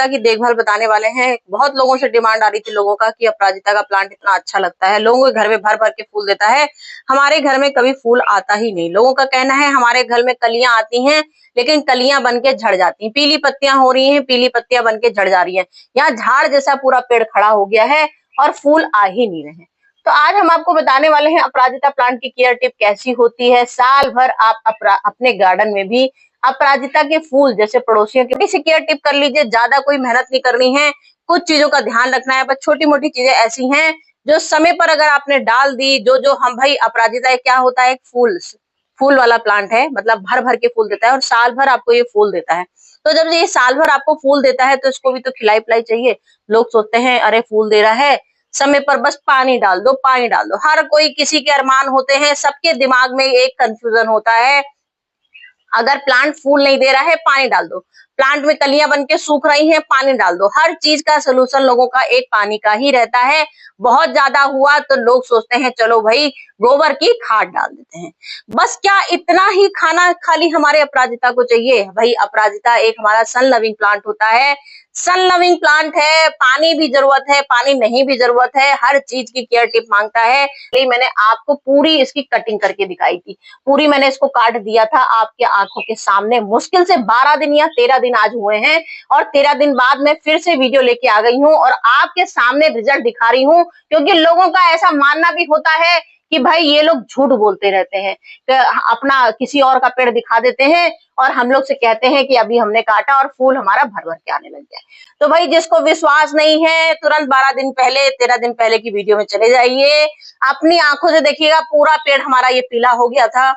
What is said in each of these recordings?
की देखभाल बताने वाले हैं। बहुत लोगों से डिमांड आ रही थी लोगों का कि अपराजिता का प्लांट इतना अच्छा लगता है, लोगों के घर में भर भर के फूल देता है, हमारे घर में कभी फूल आता ही नहीं। लोगों का कहना है हमारे घर में कलियां आती हैं लेकिन कलियां बन के झड़ जाती हैं, पीली पत्तियां हो रही हैं, पीली पत्तियां बन के झड़ जा रही हैं। यहाँ झाड़ जैसा पूरा पेड़ खड़ा हो गया है और फूल आ ही नहीं रहे। तो आज हम आपको बताने वाले हैं अपराजिता प्लांट की केयर टिप कैसी होती है। साल भर आप अपने गार्डन में भी अपराजिता के फूल जैसे पड़ोसियों की से केयर टिप कर लीजिए। ज्यादा कोई मेहनत नहीं करनी है, कुछ चीजों का ध्यान रखना है, बस छोटी मोटी चीजें ऐसी हैं जो समय पर अगर आपने डाल दी, जो हम भाई अपराजिता क्या होता है, एक फूल वाला प्लांट है, मतलब भर भर के फूल देता है और साल भर आपको ये फूल देता है। तो जब ये साल भर आपको फूल देता है तो इसको भी तो खिलाई पिलाई चाहिए। लोग सोचते हैं अरे फूल दे रहा है, समय पर बस पानी डाल दो, पानी डाल दो। हर कोई किसी के अरमान होते हैं, सबके दिमाग में एक कंफ्यूजन होता है। अगर प्लांट फूल नहीं दे रहा है पानी डाल दो, प्लांट में कलियां बन के सूख रही हैं पानी डाल दो। हर चीज का सोल्यूशन लोगों का एक पानी का ही रहता है। बहुत ज्यादा हुआ तो लोग सोचते हैं चलो भाई गोबर की खाद डाल देते हैं। बस क्या इतना ही खाना खाली हमारे अपराजिता को चाहिए? भाई अपराजिता एक हमारा सन लविंग प्लांट होता है, सन लविंग प्लांट है, पानी भी जरूरत है, पानी नहीं भी जरूरत है, हर चीज की केयर टिप मांगता है। मैंने आपको पूरी इसकी कटिंग करके दिखाई थी, पूरी मैंने इसको काट दिया था आपके आंखों के सामने। मुश्किल से 12 दिन या 13 दिन आज हुए हैं और 13 दिन बाद मैं फिर से वीडियो लेके आ गई हूँ और आपके सामने रिजल्ट दिखा रही हूँ। क्योंकि लोगों का ऐसा मानना भी होता है कि भाई ये लोग झूठ बोलते रहते हैं, अपना किसी और का पेड़ दिखा देते हैं और हम लोग से कहते हैं कि अभी हमने काटा और फूल हमारा भर भर के आने लग गया। तो भाई जिसको विश्वास नहीं है तुरंत 12 दिन पहले 13 दिन पहले की वीडियो में चले जाइए, अपनी आंखों से देखिएगा पूरा पेड़ हमारा ये पीला हो गया था।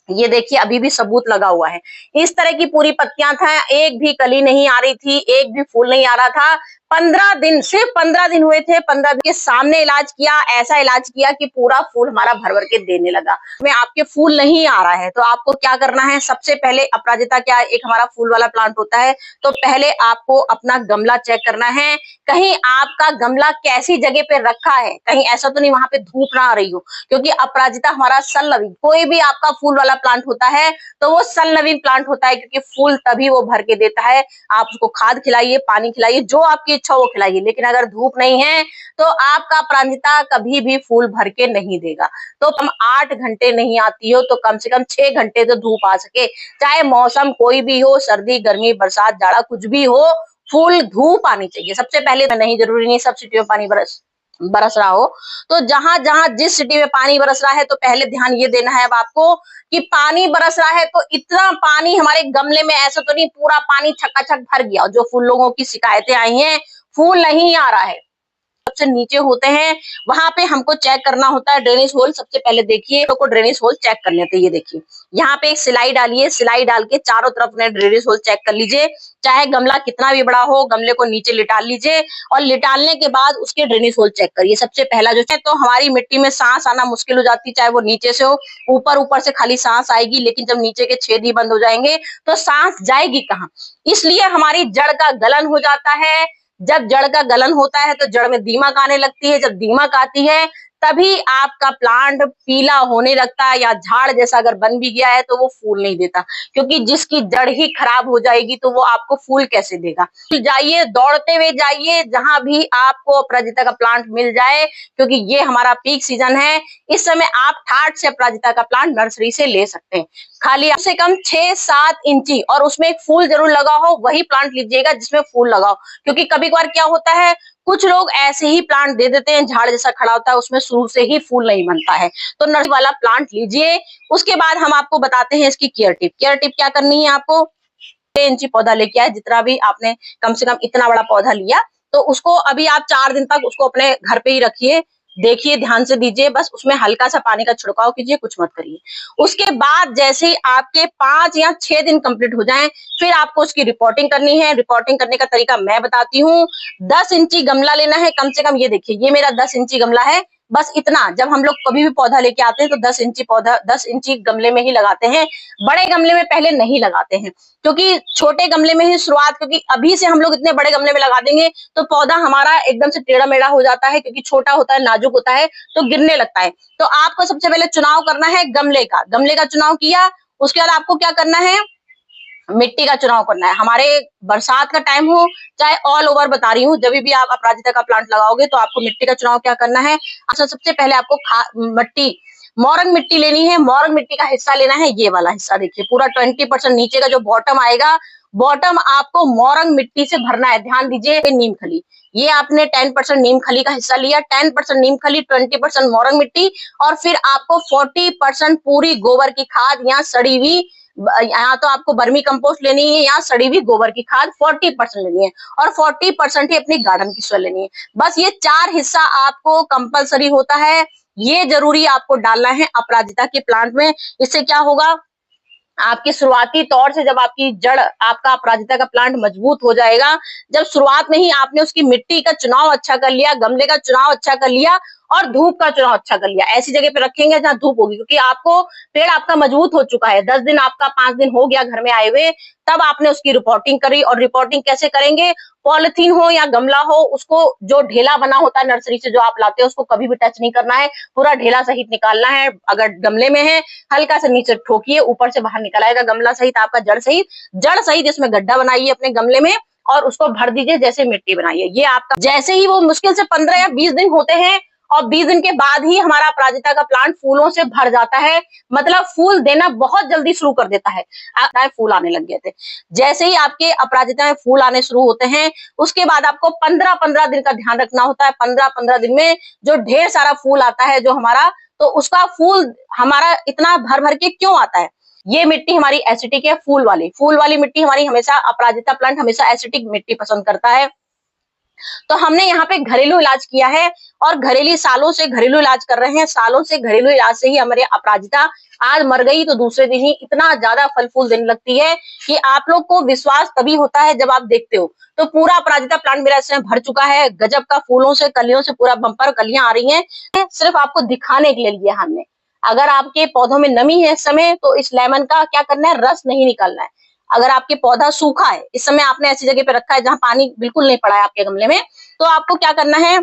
ये देखिए अभी भी सबूत लगा हुआ है। इस तरह की पूरी पत्तियां था, एक भी कली नहीं आ रही थी, एक भी फूल नहीं आ रहा था। 15 दिन, सिर्फ 15 दिन हुए थे, 15 दिन के सामने इलाज किया, ऐसा इलाज किया कि पूरा फूल हमारा भर भर के देने लगा। में आपके फूल नहीं आ रहा है तो आपको क्या करना है? सबसे पहले अपराजिता क्या एक हमारा फूल वाला प्लांट होता है, तो पहले आपको अपना गमला चेक करना है। कहीं आपका गमला कैसी जगह पे रखा है, कहीं ऐसा तो नहीं वहां पे धूप ना आ रही हो, क्योंकि अपराजिता हमारा सन लविंग, कोई भी आपका फूल वाला प्लांट होता है तो वो सन लविंग प्लांट होता है, क्योंकि फूल तभी वो भर के देता है। आप उसको खाद खिलाइए, पानी खिलाइए, जो आपकी इच्छा वो खिलाइए, लेकिन अगर धूप नहीं है तो आपका अपराजिता कभी भी फूल भर के नहीं देगा। तो कम 8 घंटे नहीं आती हो तो कम से कम 6 घंटे तो धूप आ सके, चाहे मौसम कोई भी हो, सर्दी गर्मी बरसात जाड़ा कुछ भी हो, फूल धूप आनी चाहिए। सबसे पहले नहीं, जरूरी नहीं सब सिटी में पानी बरस रहा हो, तो जहां जहां जिस सिटी में पानी बरस रहा है तो पहले ध्यान ये देना है अब आपको कि पानी बरस रहा है तो इतना पानी हमारे गमले में ऐसा तो नहीं पूरा पानी छक्का भर गया। जो फूल लोगों की शिकायतें आई हैं फूल नहीं आ रहा है, सबसे नीचे होते हैं वहां पे हमको चेक करना होता है ड्रेनेज होल। सबसे पहले देखिए तो ड्रेनेज होल चेक कर लेते हैं। ये देखिए यहाँ पे एक सिलाई डालिए, सिलाई डाल के चारों तरफ ने ड्रेनेज होल चेक कर लीजिए। चाहे गमला कितना भी बड़ा हो, गमले को नीचे लिटाल लीजिए और लिटालने के बाद उसके ड्रेनेज होल चेक करिए। सबसे पहला जो है तो हमारी मिट्टी में सांस आना मुश्किल हो जाती है, चाहे वो नीचे से हो, ऊपर से खाली सांस आएगी, लेकिन जब नीचे के छेद ही बंद हो जाएंगे तो सांस जाएगी कहाँ? इसलिए हमारी जड़ का गलन हो जाता है। जब जड़ का गलन होता है तो जड़ में दीमक आने लगती है, जब दीमक आती है तभी आपका प्लांट पीला होने लगता है, या झाड़ जैसा अगर बन भी गया है तो वो फूल नहीं देता, क्योंकि जिसकी जड़ ही खराब हो जाएगी तो वो आपको फूल कैसे देगा? जाइए, दौड़ते हुए जाइए जहां भी आपको अपराजिता का प्लांट मिल जाए, क्योंकि ये हमारा पीक सीजन है। इस समय आप ठाट से अपराजिता का प्लांट नर्सरी से ले सकते हैं। खाली कम से कम 6-7 इंची और उसमें एक फूल जरूर लगा हो वही प्लांट लीजिएगा जिसमें फूल लगाओ। क्योंकि कभी कभार क्या होता है, कुछ लोग ऐसे ही प्लांट दे देते हैं, झाड़ जैसा खड़ा होता है, उसमें शुरू से ही फूल नहीं बनता है। तो नर्सरी वाला प्लांट लीजिए। उसके बाद हम आपको बताते हैं इसकी केयर टिप। केयर टिप क्या करनी है आपको? 6 इंची पौधा लेके आए, जितना भी आपने कम से कम इतना बड़ा पौधा लिया तो उसको अभी आप 4 दिन तक उसको अपने घर पे ही रखिए। देखिए, ध्यान से दीजिए, बस उसमें हल्का सा पानी का छिड़काव कीजिए, कुछ मत करिए। उसके बाद जैसे ही आपके 5 या 6 दिन कंप्लीट हो जाएं, फिर आपको उसकी रिपोर्टिंग करनी है। रिपोर्टिंग करने का तरीका मैं बताती हूँ। 10 इंची गमला लेना है कम से कम। ये देखिए, ये मेरा 10 इंची गमला है, बस इतना। जब हम लोग कभी भी पौधा लेके आते हैं तो 10 इंची पौधा 10 इंची गमले में ही लगाते हैं, बड़े गमले में पहले नहीं लगाते हैं, क्योंकि छोटे गमले में ही शुरुआत, क्योंकि अभी से हम लोग इतने बड़े गमले में लगा देंगे तो पौधा हमारा एकदम से टेढ़ा मेढ़ा हो जाता है, क्योंकि छोटा होता है, नाजुक होता है, तो गिरने लगता है। तो आपको सबसे पहले चुनाव करना है गमले का। गमले का चुनाव किया, उसके बाद आपको क्या करना है, मिट्टी का चुनाव करना है। हमारे बरसात का टाइम हो चाहे ऑल ओवर बता रही हूँ, जब भी आप अपराजिता का प्लांट लगाओगे तो आपको मिट्टी का चुनाव क्या करना है। अच्छा, सबसे पहले आपको मिट्टी मोरंग मिट्टी लेनी है। मोरंग मिट्टी का हिस्सा लेना है, ये वाला हिस्सा देखिए पूरा 20% नीचे का जो बॉटम आएगा, बॉटम आपको मोरंग मिट्टी से भरना है। ध्यान दीजिए, नीम खली, ये आपने 10% नीम खली का हिस्सा लिया, 10% नीम खली, 20% मोरंग मिट्टी, और फिर आपको 40% पूरी गोबर की खाद या सड़ी हुई, यहाँ तो आपको बर्मी कंपोस्ट लेनी है या सड़ी हुई गोबर की खाद 40% लेनी है, और 40% ही अपनी गार्डन की सॉइल लेनी है। बस ये 4 हिस्सा आपको कंपलसरी होता है, ये जरूरी आपको डालना है अपराजिता के प्लांट में। इससे क्या होगा, आपकी शुरुआती तौर से जब आपकी जड़, आपका अपराजिता का प्लांट मजबूत हो जाएगा, जब शुरुआत में ही आपने उसकी मिट्टी का चुनाव अच्छा कर लिया, गमले का चुनाव अच्छा कर लिया और धूप का चुनाव अच्छा कर लिया, ऐसी जगह पे रखेंगे जहां धूप होगी, क्योंकि आपको पेड़ आपका मजबूत हो चुका है, 10 दिन आपका 5 दिन हो गया घर में आए हुए, तब आपने उसकी रिपोर्टिंग करी। और रिपोर्टिंग कैसे करेंगे, पॉलिथीन हो या गमला हो, उसको जो ढेला बना होता है नर्सरी से जो आप लाते हो उसको कभी भी टच नहीं करना है, पूरा ढेला सहित निकालना है। अगर गमले में है हल्का से नीचे ठोकिए, ऊपर से बाहर निकल आएगा गमला सहित, आपका जड़ सहित इसमें गड्ढा बनाइए अपने गमले में और उसको भर दीजिए, जैसे मिट्टी बनाइए। ये आपका जैसे ही वो मुश्किल से 15 या 20 दिन होते हैं, और 20 दिन के बाद ही हमारा अपराजिता का प्लांट फूलों से भर जाता है, मतलब फूल देना बहुत जल्दी शुरू कर देता है। फूल आने लग गए थे, जैसे ही आपके अपराजिता में फूल आने शुरू होते हैं, उसके बाद आपको 15-15 दिन का ध्यान रखना होता है। 15-15 दिन में जो ढेर सारा फूल आता है जो हमारा, तो उसका फूल हमारा इतना भर भर के क्यों आता है, ये मिट्टी हमारी एसिटिक है। फूल वाली मिट्टी हमारी हमेशा, अपराजिता प्लांट हमेशा एसिटिक मिट्टी पसंद करता है। तो हमने यहाँ पे घरेलू इलाज किया है, और सालों से घरेलू इलाज कर रहे हैं, सालों से घरेलू इलाज से ही हमारे अपराजिता आज मर गई तो दूसरे दिन ही इतना ज्यादा फल फूल देने लगती है कि आप लोग को विश्वास तभी होता है जब आप देखते हो। तो पूरा अपराजिता प्लांट मेरा इसमें भर चुका है, गजब का फूलों से, कलियों से पूरा बम्पर कलियां आ रही हैं, सिर्फ आपको दिखाने के लिए लिया हमने। अगर आपके पौधों में नमी है इस समय, तो इस लेमन का क्या करना है, रस नहीं निकालना है। अगर आपके पौधा सूखा है, इस समय आपने ऐसी जगह पे रखा है जहां पानी बिल्कुल नहीं पड़ा है आपके गमले में, तो आपको क्या करना है,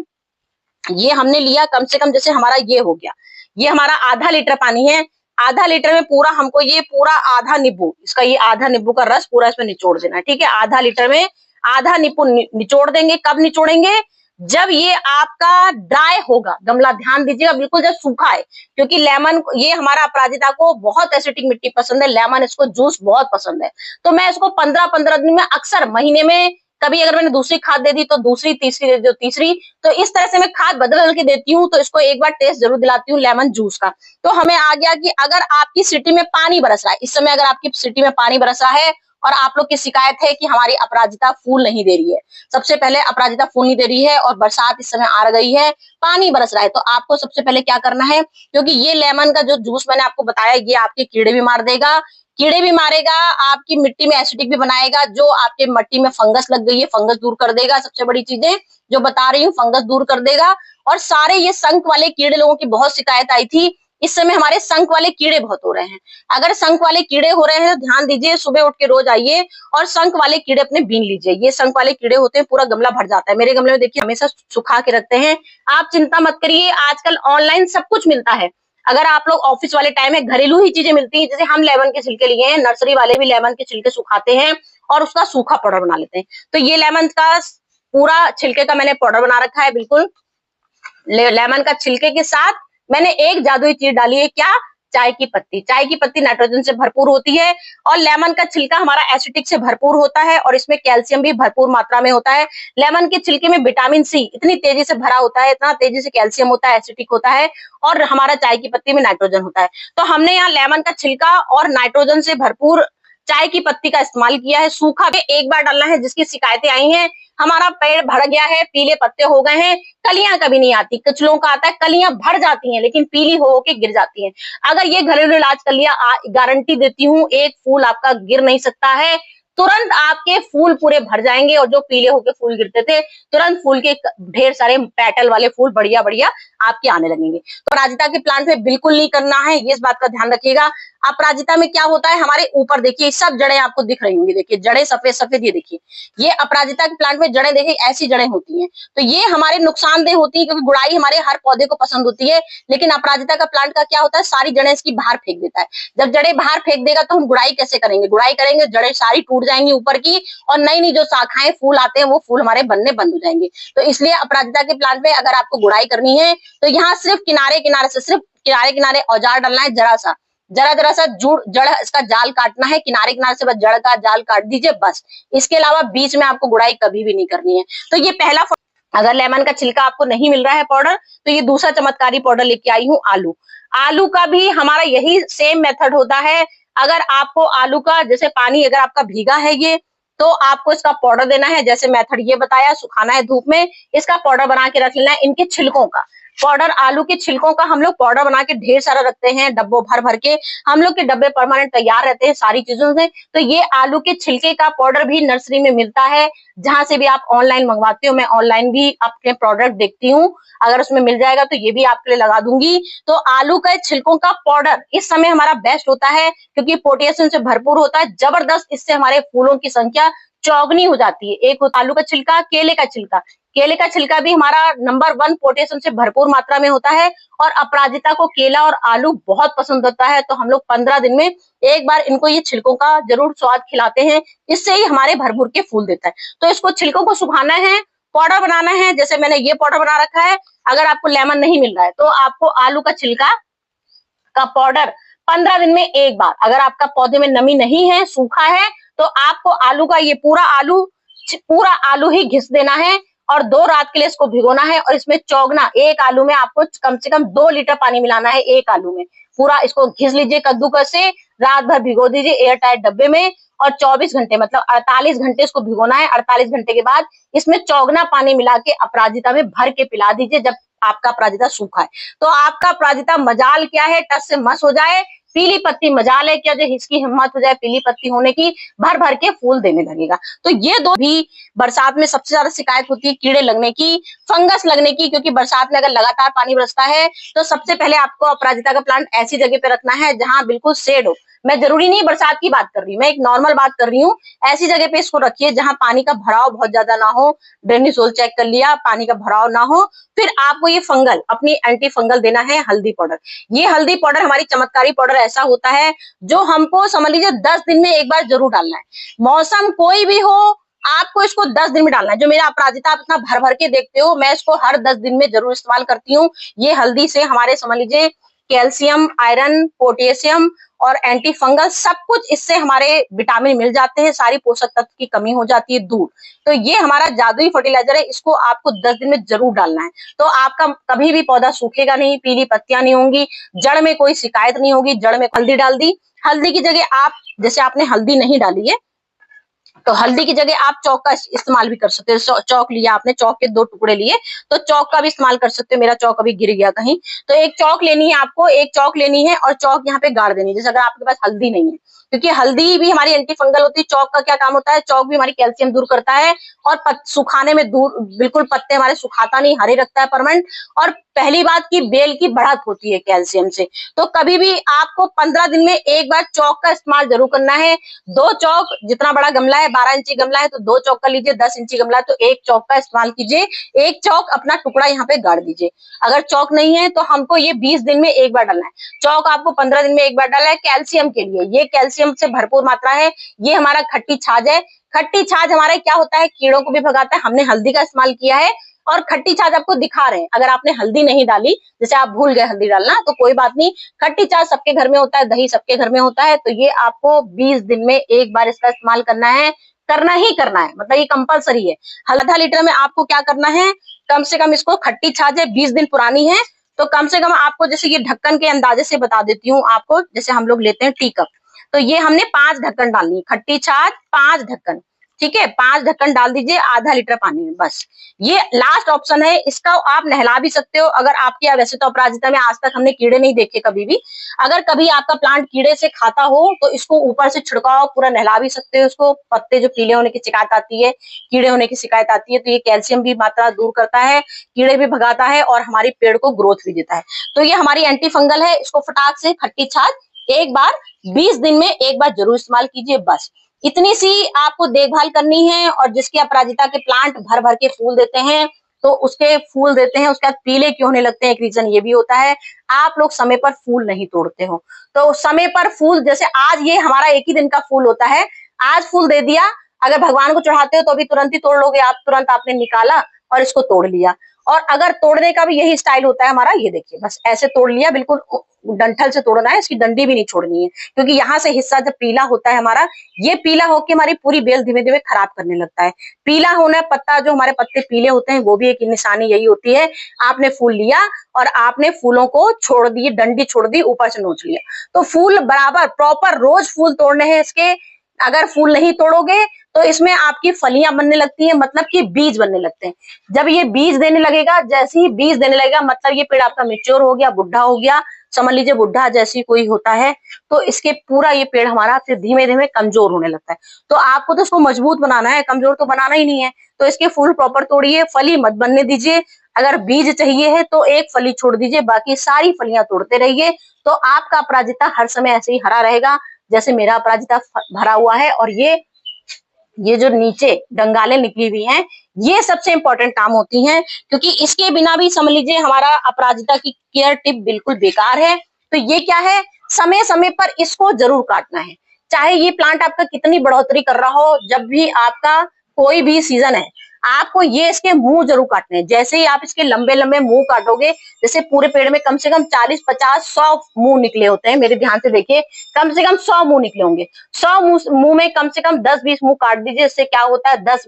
ये हमने लिया कम से कम, जैसे हमारा ये हो गया, ये हमारा आधा लीटर पानी है, आधा लीटर में पूरा हमको ये पूरा आधा नींबू, इसका ये आधा नींबू का रस पूरा इसमें निचोड़ देना है। ठीक है, आधा लीटर में आधा नींबू निचोड़ देंगे। कब निचोड़ेंगे, जब ये आपका ड्राई होगा गमला, ध्यान दीजिएगा बिल्कुल जब सूखा है, क्योंकि लेमन, ये हमारा अपराजिता को बहुत एसिडिक मिट्टी पसंद है, लेमन इसको जूस बहुत पसंद है। तो मैं इसको 15-15 दिन में, अक्सर महीने में कभी अगर मैंने दूसरी खाद दे दी तो दूसरी, तीसरी दे दी तो तीसरी, तो इस तरह से मैं खाद बदल बदल के देती हूँ। तो इसको एक बार टेस्ट जरूर दिलाती हूँ लेमन जूस का। तो हमें आ गया कि अगर आपकी सिटी में पानी बरस रहा है, इस समय अगर आपकी सिटी में पानी बरस रहा है और आप लोग की शिकायत है कि हमारी अपराजिता फूल नहीं दे रही है, सबसे पहले अपराजिता फूल नहीं दे रही है और बरसात इस समय आ गई है, पानी बरस रहा है, तो आपको सबसे पहले क्या करना है, क्योंकि ये लेमन का जो जूस मैंने आपको बताया, ये आपके कीड़े भी मार देगा, कीड़े भी मारेगा, आपकी मिट्टी में एसिडिक भी बनाएगा, जो आपके मिट्टी में फंगस लग गई है फंगस दूर कर देगा। सबसे बड़ी चीजें जो बता रही हूँ, फंगस दूर कर देगा। और सारे ये संख वाले कीड़े, लोगों की बहुत शिकायत आई थी, इस समय हमारे संख वाले कीड़े बहुत हो रहे हैं। अगर संख वाले कीड़े हो रहे हैं तो ध्यान दीजिए, सुबह उठ के रोज आइए और संख वाले कीड़े अपने बीन लीजिए। ये संख वाले कीड़े होते हैं, पूरा गमला भर जाता है। मेरे गमले में देखिए हमेशा सुखा के रखते हैं, आप चिंता मत करिए, आजकल ऑनलाइन सब कुछ मिलता है। अगर आप लोग ऑफिस वाले टाइम है, घरेलू ही चीजें मिलती हैं, जैसे हम लेमन के छिलके लिए हैं, नर्सरी वाले भी लेमन के छिलके सुखाते हैं और उसका सूखा पाउडर बना लेते हैं। तो ये लेमन का पूरा छिलके का मैंने पाउडर बना रखा है, बिल्कुल लेमन का छिलके के साथ मैंने एक जादुई चीज डाली है, क्या, चाय की पत्ती। चाय की पत्ती नाइट्रोजन से भरपूर होती है और लेमन का छिलका हमारा एसिडिक से भरपूर होता है और इसमें कैल्शियम भी भरपूर मात्रा में होता है। लेमन के छिलके में विटामिन सी इतनी तेजी से भरा होता है, इतना तेजी से कैल्शियम होता है, एसिडिक होता है, और हमारा चाय की पत्ती में नाइट्रोजन होता है। तो हमने यहाँ लेमन का छिलका और नाइट्रोजन से भरपूर चाय की पत्ती का इस्तेमाल किया है। सूखा भी एक बार डालना है, जिसकी शिकायतें आई हैं, हमारा पेड़ भर गया है, पीले पत्ते हो गए हैं, कलियां कभी नहीं आती, कुछ लोगों का आता है कलियां भर जाती हैं लेकिन पीली हो के गिर जाती हैं। अगर ये घरेलू इलाज कर लिया, गारंटी देती हूँ एक फूल आपका गिर नहीं सकता है। तुरंत आपके फूल पूरे भर जाएंगे और जो पीले होके फूल गिरते थे तुरंत फूल के ढेर सारे पेटल वाले फूल बढ़िया बढ़िया आपके आने लगेंगे। तो अपराजिता के प्लांट में बिल्कुल नहीं करना है, ये इस बात का ध्यान रखिएगा। अपराजिता में क्या होता है, हमारे ऊपर देखिए सब जड़ें आपको दिख रही होंगी, देखिए जड़ें सफेद सफेद, ये देखिए ये अपराजिता के प्लांट में जड़ें, देखिए ऐसी जड़ें होती हैं। तो ये हमारे नुकसानदेह होती है क्योंकि गुड़ाई हमारे हर पौधे को पसंद होती है, लेकिन अपराजिता का प्लांट का क्या होता है, सारी जड़ें इसकी बाहर फेंक देता है। जब जड़ें बाहर फेंक देगा तो हम गुड़ाई कैसे करेंगे, गुड़ाई करेंगे जड़ें सारी टूट जाएंगी ऊपर की, और नई नई जो शाखाएं फूल आते हैं वो फूल हमारे बनने बंद हो जाएंगे। तो इसलिए अपराजिता के प्लांट में अगर आपको गुड़ाई करनी है तो यहाँ सिर्फ किनारे किनारे से, सिर्फ किनारे किनारे औजार डालना है, जरा सा जड़ इसका जाल काटना है, किनारे किनारे से बस जड़ का जाल काट दीजिए बस। इसके अलावा बीच में आपको गुड़ाई कभी भी नहीं करनी है। तो ये पहला, अगर लेमन का छिलका आपको नहीं मिल रहा है पाउडर, तो ये दूसरा चमत्कारी पाउडर लेके आई हूँ, आलू। आलू का भी हमारा यही सेम मेथड होता है। अगर आपको आलू का, जैसे पानी अगर आपका भीगा है ये, तो आपको इसका पाउडर देना है, जैसे मेथड ये बताया, सुखाना है धूप में, इसका पाउडर बना के रख लेना है। इनके छिलकों का पाउडर, आलू के छिलकों का हम लोग पाउडर बना के ढेर सारा रखते हैं, डब्बों भर भर के हम लोग के डब्बे परमानेंट तैयार रहते हैं सारी चीजों से। तो ये आलू के छिलके का पाउडर भी नर्सरी में मिलता है, जहां से भी आप ऑनलाइन मंगवाते हो, मैं ऑनलाइन भी अपने प्रोडक्ट देखती हूँ, अगर उसमें मिल जाएगा तो ये भी आपके लिए लगा दूंगी। तो आलू के छिलकों का पाउडर इस समय हमारा बेस्ट होता है क्योंकि पोटेशियम से भरपूर होता है जबरदस्त, इससे हमारे फूलों की संख्या चौगुनी हो जाती है। एक होता आलू का छिलका, केले का छिलका, केले का छिलका भी हमारा नंबर 1 पोटेशियम से भरपूर मात्रा में होता है, और अपराजिता को केला और आलू बहुत पसंद होता है। तो हम लोग 15 दिन में एक बार इनको ये छिलकों का जरूर स्वाद खिलाते हैं, इससे ही हमारे भरपूर के फूल देता है। तो इसको छिलकों को सुखाना है, पाउडर बनाना है, जैसे मैंने ये पाउडर बना रखा है। अगर आपको लेमन नहीं मिल रहा है तो आपको आलू का छिलका का पाउडर 15 दिन में एक बार, अगर आपका पौधे में नमी नहीं है, सूखा है, तो आपको आलू का ये पूरा आलू ही घिस देना है और 2 रात के लिए इसको भिगोना है। और इसमें चौगना, एक आलू में आपको कम से कम 2 लीटर पानी मिलाना है, एक आलू में पूरा इसको घिस लीजिए कद्दूकस से, रात भर भिगो दीजिए एयर टाइट डब्बे में, और 24 घंटे मतलब 48 घंटे इसको भिगोना है। 48 घंटे के बाद इसमें चौगना पानी मिला के अपराजिता में भर के पिला दीजिए जब आपका अपराजिता सूखा है। तो आपका अपराजिता मजाल क्या है, टस से मस हो जाए, पीली पत्ती मजाल है क्या, जो इसकी हिम्मत हो जाए पीली पत्ती होने की, भर भर के फूल देने लगेगा। तो ये दो भी, बरसात में सबसे ज्यादा शिकायत होती है कीड़े लगने की, फंगस लगने की, क्योंकि बरसात में अगर लगातार पानी बरसता है तो सबसे पहले आपको अपराजिता का प्लांट ऐसी जगह पे रखना है जहां बिल्कुल शेड हो। मैं जरूरी नहीं बरसात की बात कर रही हूँ, मैं एक नॉर्मल बात कर रही हूँ। ऐसी जगह पे इसको रखिए जहां पानी का भराव बहुत ज्यादा ना हो, ड्रेनेज होल चेक कर लिया, पानी का भराव ना हो। फिर आपको ये फंगल, अपनी एंटी फंगल देना है हल्दी पाउडर। ये हल्दी पाउडर हमारी चमत्कारी पाउडर ऐसा होता है जो हमको समझ लीजिए 10 दिन में एक बार जरूर डालना है। मौसम कोई भी हो, आपको इसको 10 दिन में डालना है। जो मेरा अपराजिता आप इतना भर भर के देखते हो, मैं इसको हर 10 दिन में जरूर इस्तेमाल करती हूँ। ये हल्दी से हमारे समझ लीजिए कैल्शियम, आयरन, पोटेशियम और एंटी फंगल सब कुछ, इससे हमारे विटामिन मिल जाते हैं, सारी पोषक तत्व की कमी हो जाती है दूर। तो ये हमारा जादुई फर्टिलाइजर है, इसको आपको 10 दिन में जरूर डालना है। तो आपका कभी भी पौधा सूखेगा नहीं, पीली पत्तियां नहीं होंगी, जड़ में कोई शिकायत नहीं होगी। जड़ में हल्दी डाल दी, हल्दी की जगह आप, जैसे आपने हल्दी नहीं डाली है तो हल्दी की जगह आप चौक का इस्तेमाल भी कर सकते हो। चौक लिया आपने, चौक के 2 टुकड़े लिए, तो चौक का भी इस्तेमाल कर सकते हो। मेरा चौक अभी गिर गया कहीं, तो एक चौक लेनी है आपको, एक चौक लेनी है और चौक यहाँ पे गाड़ देनी है। जैसे अगर आपके पास हल्दी नहीं है, क्योंकि हल्दी भी हमारी एंटी फंगल होती है, चौक का क्या काम होता है, चौक भी हमारी कैल्शियम दूर करता है और सुखाने में दूर, बिल्कुल पत्ते हमारे सुखाता नहीं, हरे रखता है परमानेंट। और पहली बात की बेल की बढ़त होती है कैल्शियम से। तो कभी भी आपको 15 दिन में एक बार चौक का इस्तेमाल जरूर करना है। 2 चौक, जितना बड़ा गमला है, 12 इंची गमला है तो 2 चौक का लीजिए, 10 इंची गमला है तो 1 चौक का इस्तेमाल कीजिए। एक चौक अपना टुकड़ा यहाँ पे गाड़ दीजिए। अगर चौक नहीं है तो हमको ये 20 दिन में एक बार डालना है, चौक आपको 15 दिन में एक बार डालना है। कैल्शियम के लिए, ये कैल्शियम से भरपूर मात्रा है। ये हमारा खट्टी छाछ है, खट्टी छाछ हमारे क्या होता है, कीड़ों को भी भगाता है। हमने हल्दी का इस्तेमाल किया है और खट्टी छाछ आपको दिखा रहे हैं। अगर आपने हल्दी नहीं डाली, जैसे आप भूल गए हल्दी डालना, तो कोई बात नहीं, खट्टी छाछ सबके घर में होता है, दही सबके घर में होता है। तो ये आपको 20 दिन में एक बार इसका इस्तेमाल करना है, करना ही करना है, मतलब ये कंपलसरी है। आधा लीटर में आपको क्या करना है, कम से कम, इसको खट्टी छाछ है 20 दिन पुरानी है, तो कम से कम आपको, जैसे ये ढक्कन के अंदाजे से बता देती हूँ आपको, जैसे हम लोग लेते हैं टी कप, तो ये हमने 5 ढक्कन डालनी है, खट्टी छाछ 5 ढक्कन, ठीक है, 5 ढक्कन डाल दीजिए आधा लीटर पानी में, बस ये लास्ट ऑप्शन है। इसका आप नहला भी सकते हो। अगर आपके, वैसे तो अपराजिता में आज तक हमने कीड़े नहीं देखे कभी भी, अगर कभी आपका प्लांट कीड़े से खाता हो तो इसको ऊपर से छिड़काव पूरा नहला भी सकते हो। उसको पत्ते जो पीले होने की शिकायत आती है, कीड़े होने की शिकायत आती है, तो ये कैल्शियम भी मात्रा दूर करता है, कीड़े भी भगाता है और हमारी पेड़ को ग्रोथ भी देता है। तो ये हमारी एंटी फंगल है। इसको फटाक से खट्टी छाछ एक बार 20 दिन में एक बार जरूर इस्तेमाल कीजिए। बस इतनी सी आपको देखभाल करनी है। और जिसके अपराजिता के प्लांट भर भर के फूल देते हैं, तो उसके फूल देते हैं उसके बाद पीले क्यों होने लगते हैं, एक रीजन ये भी होता है, आप लोग समय पर फूल नहीं तोड़ते हो। तो समय पर फूल, जैसे आज ये हमारा एक ही दिन का फूल होता है, आज फूल दे दिया, अगर भगवान को चढ़ाते हो तो अभी तुरंत ही तोड़ लोगे आप, तुरंत आपने निकाला और इसको तोड़ लिया। और अगर तोड़ने का भी यही स्टाइल होता है हमारा, ये देखिए बस ऐसे तोड़ लिया, बिल्कुल डंठल से तोड़ना है, इसकी डंडी भी नहीं छोड़नी है, क्योंकि यहाँ से हिस्सा जब पीला होता है हमारा, ये पीला होके हमारी पूरी बेल धीमे धीमे खराब करने लगता है। पीला होना, पत्ता जो हमारे पत्ते पीले होते हैं, वो भी एक निशानी यही होती है। आपने फूल लिया और आपने फूलों को छोड़ दी, डंडी छोड़ दी, ऊपर से नोच लिया। तो फूल बराबर प्रॉपर रोज फूल तोड़ने हैं इसके। अगर फूल नहीं तोड़ोगे तो इसमें आपकी फलियां बनने लगती हैं, मतलब कि बीज बनने लगते हैं। जब ये बीज देने लगेगा, जैसे ही बीज देने लगेगा, मतलब ये पेड़ आपका मेच्योर हो गया, बुढ़ा हो गया, समझ लीजिए बुढ़ा जैसी कोई होता है, तो इसके पूरा ये पेड़ हमारा फिर धीमे धीमे कमजोर होने लगता है। तो आपको तो इसको मजबूत बनाना है, कमजोर तो बनाना ही नहीं है। तो इसके फूल प्रॉपर तोड़िए, फली मत बनने दीजिए। अगर बीज चाहिए है तो एक फली छोड़ दीजिए, बाकी सारी फलियां तोड़ते रहिए। तो आपका अपराजिता हर समय ऐसे ही हरा रहेगा जैसे मेरा अपराजिता भरा हुआ है। और ये जो नीचे डंगालें निकली हुई हैं, ये सबसे इंपॉर्टेंट काम होती हैं, क्योंकि इसके बिना भी समझ लीजिए हमारा अपराजिता की केयर टिप बिल्कुल बेकार है। तो ये क्या है, समय समय पर इसको जरूर काटना है। चाहे ये प्लांट आपका कितनी बढ़ोतरी कर रहा हो, जब भी आपका कोई भी सीजन है, आपको ये इसके मुंह जरूर काटने हैं। जैसे ही आप इसके लंबे लंबे मुंह काटोगे, जैसे पूरे पेड़ में कम से कम 40, 50, 100 मुंह निकले होते हैं, मेरे ध्यान से देखिए, कम से कम 100 मुंह निकले होंगे। 100 मुंह में कम से कम 10-20 मुंह काट दीजिए। इससे क्या होता है, 10,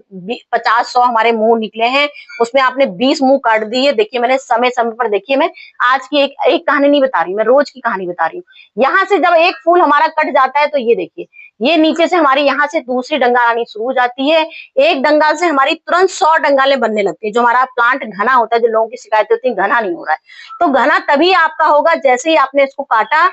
50, 100 हमारे मुंह निकले हैं, उसमें आपने 20 मुंह काट दिए। देखिए मैंने समय समय पर, देखिए मैं आज की एक कहानी नहीं बता रही, मैं रोज की कहानी बता रही हूँ। यहाँ से जब एक फूल हमारा कट जाता है, तो ये देखिए, ये नीचे से हमारी यहाँ से दूसरी डंगाल आनी शुरू हो जाती है। एक डंगाल से हमारी तुरंत 100 डंगालें बनने लगती है। जो हमारा प्लांट घना होता है, जो लोगों की शिकायत होती है घना नहीं हो रहा है, तो घना तभी आपका होगा जैसे ही आपने इसको काटा।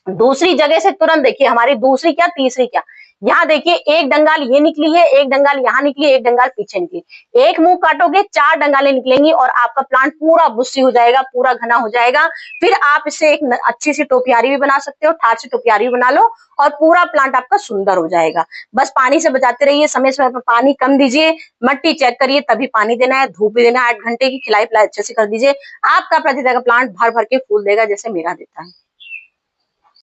दूसरी जगह से तुरंत देखिए, हमारी दूसरी क्या तीसरी क्या, यहाँ देखिए एक डंगाल ये निकली है, एक डंगाल यहाँ निकली, एक डंगाल पीछे निकली। एक मुंह काटोगे 4 डंगालें निकलेंगी और आपका प्लांट पूरा बुस्सी हो जाएगा, पूरा घना हो जाएगा। फिर आप इससे एक अच्छी सी टोपियारी भी बना सकते हो, ठाट से टोपियारी भी बना लो और पूरा प्लांट आपका सुंदर हो जाएगा। बस पानी से बचाते रहिए, समय समय पर पानी कम दीजिए, मट्टी चेक करिए तभी पानी देना है, धूप भी देना है, 8 घंटे की खिलाई पिलाई अच्छे से कर दीजिए। आपका अपराजिता का प्लांट भर भर के फूल देगा जैसे मेरा देता है।